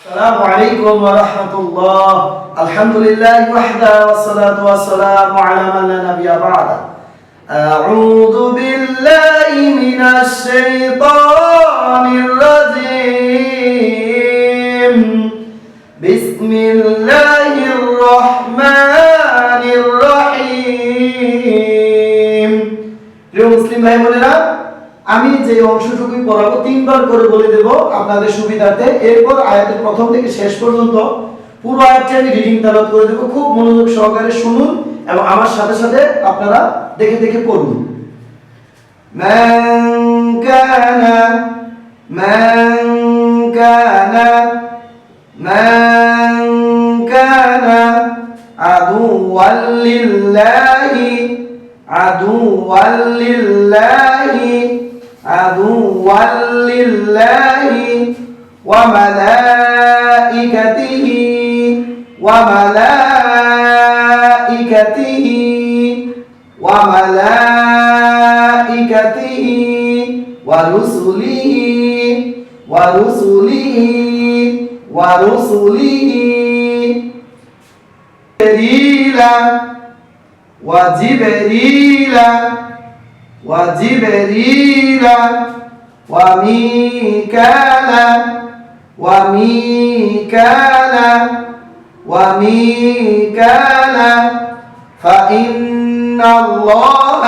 السلام عليكم ورحمة الله. الحمد لله وحده والصلاة والسلام على من لا نبي بعده. أعوذ بالله من الشيطان الرجيم. بسم الله الرحمن الرحيم. প্রিয় মুসলিম ভাই বোনেরা, আমি যে অংশটুকুই পড়াবো তিনবার করে বলে দেব আপনাদের সুবিধার্থে। এরপর আয়াতের প্রথম থেকে শেষ পর্যন্ত পুরো আয়াতটি আমি রিডিং তেলাওয়াত করে দেব। খুব মনোযোগ সহকারে শুনুন এবং আমার সাথে সাথে আপনারা দেখে দেখে পড়ুন। মান কানা আদুওয়াল লিল্লাহি عدوا لله وملائكته ورسله وجبريل وميكال فإن الله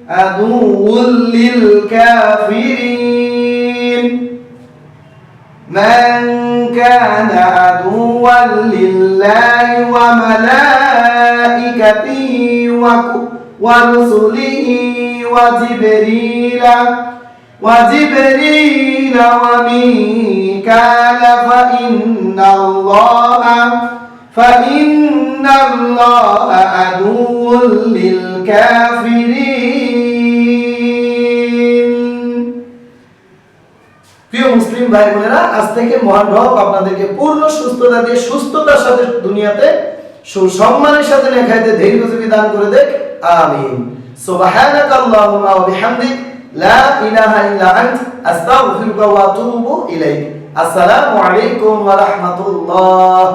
عدو للكافرين. من كان عدوا لله وملائكته ورسله وجبريل وميكال فإن الله عدو للكافرين. প্রিয় মুসলিম ভাই বোনেরা, আজ থেকে মহান রব আপনাদেরকে পূর্ণ সুস্থতা দিয়ে সুস্থতার সাথে দুনিয়াতে সুসম্মানের সাথে নেখাইতে ধৈর্যজীবী দান করে দেখ। আমিন। সুবহানাকাল্লাহুম্মা ওয়া বিহামদিক লা ইলাহা ইল্লা আনতা আস্তাগফিরুকা ওয়া আতুবু ইলাইক। আসসালামু আলাইকুম ওয়া রাহমাতুল্লাহ।